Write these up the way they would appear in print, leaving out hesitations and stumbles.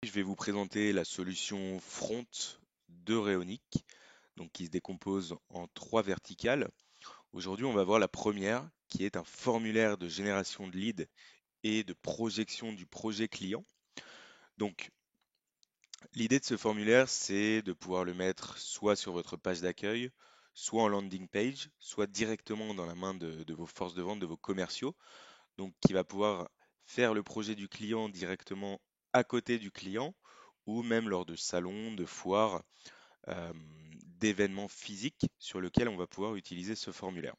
Je vais vous présenter la solution front de Réonic, donc qui se décompose en trois verticales. Aujourd'hui, on va voir la première, qui est un formulaire de génération de leads et de projection du projet client. Donc, l'idée de ce formulaire, c'est de pouvoir le mettre soit sur votre page d'accueil, soit en landing page, soit directement dans la main de vos forces de vente, de vos commerciaux, donc qui va pouvoir faire le projet du client directement à côté du client, ou même lors de salons, de foires, euh, d'événements physiques sur lesquels on va pouvoir utiliser ce formulaire.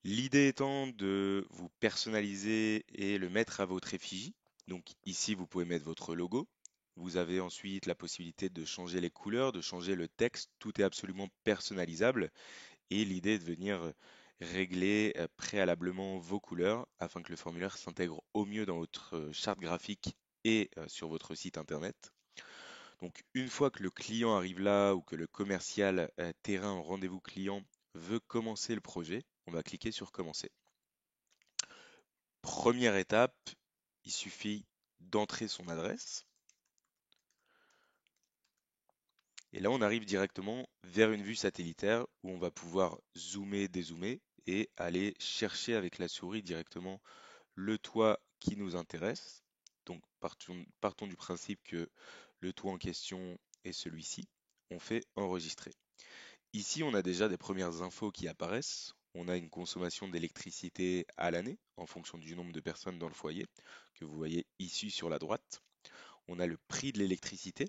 L'idée étant de vous personnaliser et le mettre à votre effigie. Donc ici, vous pouvez mettre votre logo. Vous avez ensuite la possibilité de changer les couleurs, de changer le texte. Tout est absolument personnalisable. Et l'idée est de venir régler préalablement vos couleurs afin que le formulaire s'intègre au mieux dans votre charte graphique et sur votre site internet. Donc une fois que le client arrive là ou que le commercial terrain en rendez-vous client veut commencer le projet, on va cliquer sur commencer. Première étape, il suffit d'entrer son adresse. Et là, on arrive directement vers une vue satellitaire où on va pouvoir zoomer, dézoomer et aller chercher avec la souris directement le toit qui nous intéresse. Donc partons du principe que le toit en question est celui-ci. On fait enregistrer. Ici, on a déjà des premières infos qui apparaissent. On a une consommation d'électricité à l'année en fonction du nombre de personnes dans le foyer que vous voyez ici sur la droite. On a le prix de l'électricité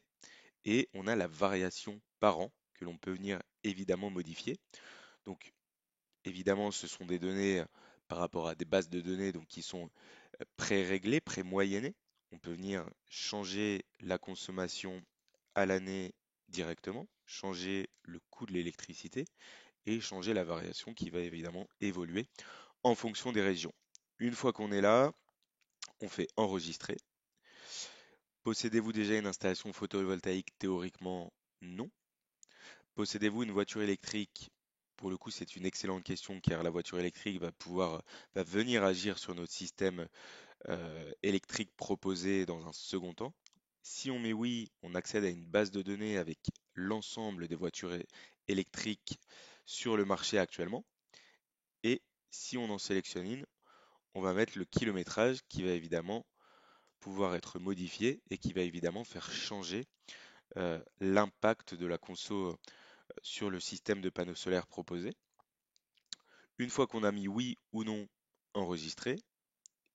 et on a la variation par an que l'on peut venir évidemment modifier. Donc évidemment, ce sont des données par rapport à des bases de données donc, qui sont pré-réglées, pré-moyennées. On peut venir changer la consommation à l'année directement, changer le coût de l'électricité et changer la variation qui va évidemment évoluer en fonction des régions. Une fois qu'on est là, on fait enregistrer. Possédez-vous déjà une installation photovoltaïque? Théoriquement, non. Possédez-vous une voiture électrique? Pour le coup, c'est une excellente question car la voiture électrique va venir agir sur notre système électrique proposé dans un second temps. Si on met oui, on accède à une base de données avec l'ensemble des voitures électriques sur le marché actuellement. Et si on en sélectionne une, on va mettre le kilométrage qui va évidemment pouvoir être modifié et qui va évidemment faire changer l'impact de la conso sur le système de panneaux solaires proposé. Une fois qu'on a mis oui ou non enregistré,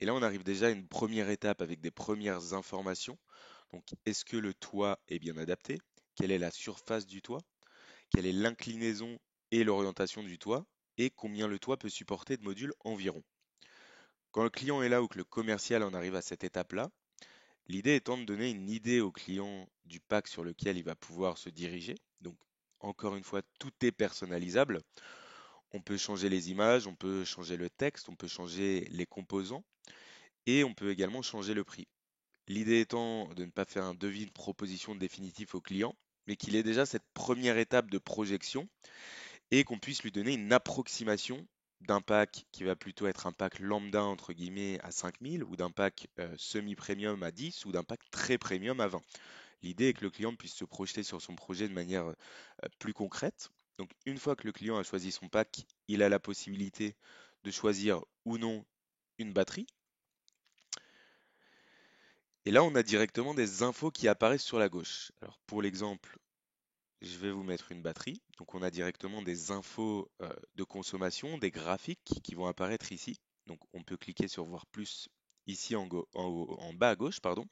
et là on arrive déjà à une première étape avec des premières informations. Donc est-ce que le toit est bien adapté? Quelle est la surface du toit? Quelle est l'inclinaison et l'orientation du toit? Et combien le toit peut supporter de modules environ? Quand le client est là ou que le commercial en arrive à cette étape-là, l'idée étant de donner une idée au client du pack sur lequel il va pouvoir se diriger. Donc, encore une fois, tout est personnalisable. On peut changer les images, on peut changer le texte, on peut changer les composants et on peut également changer le prix. L'idée étant de ne pas faire un devis de proposition définitif au client, mais qu'il ait déjà cette première étape de projection et qu'on puisse lui donner une approximation d'un pack qui va plutôt être un pack lambda entre guillemets à 5000 ou d'un pack semi-premium à 10 ou d'un pack très premium à 20. L'idée est que le client puisse se projeter sur son projet de manière plus concrète. Donc une fois que le client a choisi son pack, il a la possibilité de choisir ou non une batterie. Et là, on a directement des infos qui apparaissent sur la gauche. Alors pour l'exemple, je vais vous mettre une batterie. Donc on a directement des infos de consommation, des graphiques qui vont apparaître ici. Donc on peut cliquer sur voir plus ici en bas à gauche, pardon,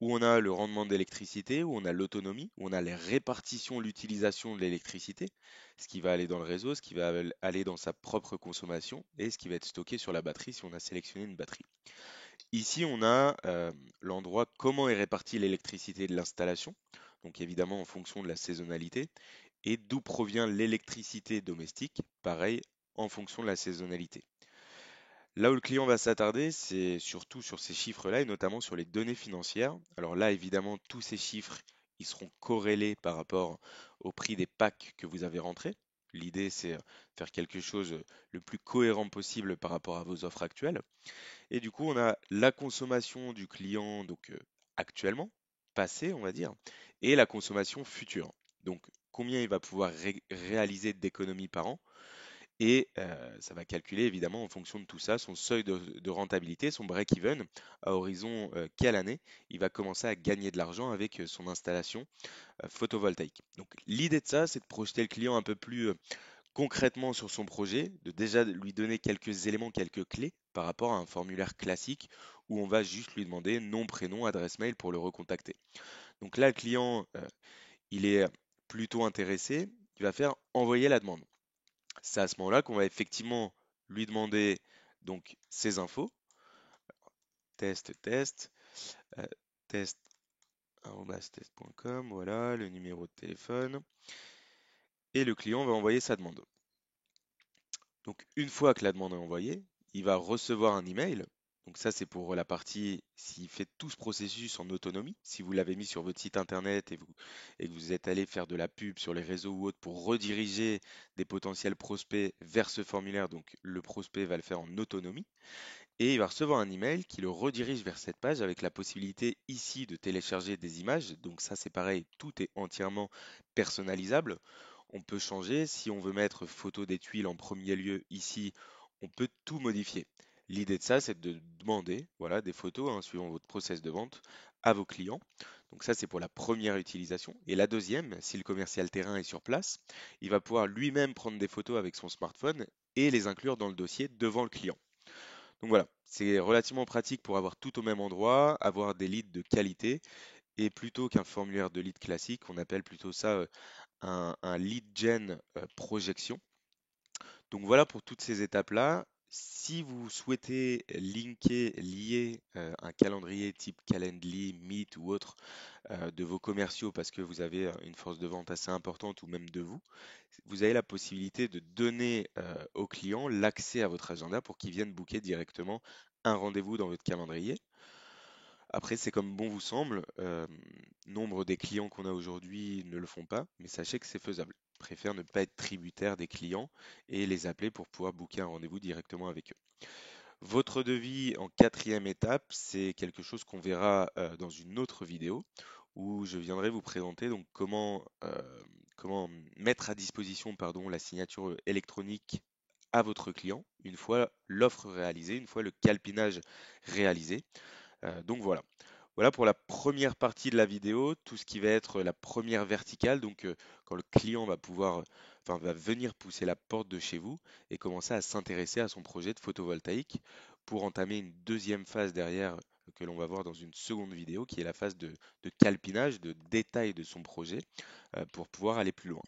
où on a le rendement d'électricité, où on a l'autonomie, où on a les répartitions, l'utilisation de l'électricité, ce qui va aller dans le réseau, ce qui va aller dans sa propre consommation et ce qui va être stocké sur la batterie si on a sélectionné une batterie. Ici, on a l'endroit comment est répartie l'électricité de l'installation, donc évidemment en fonction de la saisonnalité, et d'où provient l'électricité domestique, pareil, en fonction de la saisonnalité. Là où le client va s'attarder, c'est surtout sur ces chiffres-là et notamment sur les données financières. Alors là, évidemment, tous ces chiffres, ils seront corrélés par rapport au prix des packs que vous avez rentrés. L'idée, c'est faire quelque chose le plus cohérent possible par rapport à vos offres actuelles. Et du coup, on a la consommation du client donc actuellement, passé, on va dire, et la consommation future. Donc, combien il va pouvoir réaliser d'économies par an, et ça va calculer évidemment en fonction de tout ça son seuil de rentabilité, son break-even, à horizon quelle année il va commencer à gagner de l'argent avec son installation photovoltaïque. Donc l'idée de ça, c'est de projeter le client un peu plus concrètement sur son projet, de déjà lui donner quelques éléments, quelques clés par rapport à un formulaire classique où on va juste lui demander nom, prénom, adresse mail pour le recontacter. Donc là, le client, il est plutôt intéressé, il va faire envoyer la demande. C'est à ce moment-là qu'on va effectivement lui demander donc ces infos, test, test, euh, test, arobase test.com, voilà, le numéro de téléphone, et le client va envoyer sa demande. Donc une fois que la demande est envoyée, il va recevoir un email. Donc ça c'est pour la partie s'il fait tout ce processus en autonomie. Si vous l'avez mis sur votre site internet et que vous êtes allé faire de la pub sur les réseaux ou autres pour rediriger des potentiels prospects vers ce formulaire, donc le prospect va le faire en autonomie et il va recevoir un email qui le redirige vers cette page avec la possibilité ici de télécharger des images. Donc ça c'est pareil, tout est entièrement personnalisable. On peut changer, si on veut mettre photo des tuiles en premier lieu ici, on peut tout modifier. L'idée de ça, c'est de demander voilà, des photos, hein, suivant votre process de vente, à vos clients. Donc ça, c'est pour la première utilisation. Et la deuxième, si le commercial terrain est sur place, il va pouvoir lui-même prendre des photos avec son smartphone et les inclure dans le dossier devant le client. Donc voilà, c'est relativement pratique pour avoir tout au même endroit, avoir des leads de qualité, et plutôt qu'un formulaire de lead classique, on appelle plutôt ça un lead gen projection. Donc voilà pour toutes ces étapes-là. Si vous souhaitez lier un calendrier type Calendly, Meet ou autre de vos commerciaux parce que vous avez une force de vente assez importante ou même de vous, vous avez la possibilité de donner au client l'accès à votre agenda pour qu'il vienne booker directement un rendez-vous dans votre calendrier. Après, c'est comme bon vous semble. Nombre des clients qu'on a aujourd'hui ne le font pas, mais sachez que c'est faisable. Préfère ne pas être tributaire des clients et les appeler pour pouvoir booker un rendez-vous directement avec eux. Votre devis en quatrième étape, c'est quelque chose qu'on verra dans une autre vidéo où je viendrai vous présenter donc comment mettre à disposition pardon, la signature électronique à votre client une fois l'offre réalisée, une fois le calpinage réalisé. Donc voilà. Voilà pour la première partie de la vidéo, tout ce qui va être la première verticale, donc quand le client va pouvoir, enfin va venir pousser la porte de chez vous et commencer à s'intéresser à son projet de photovoltaïque pour entamer une deuxième phase derrière que l'on va voir dans une seconde vidéo qui est la phase de calpinage, de détail de son projet pour pouvoir aller plus loin.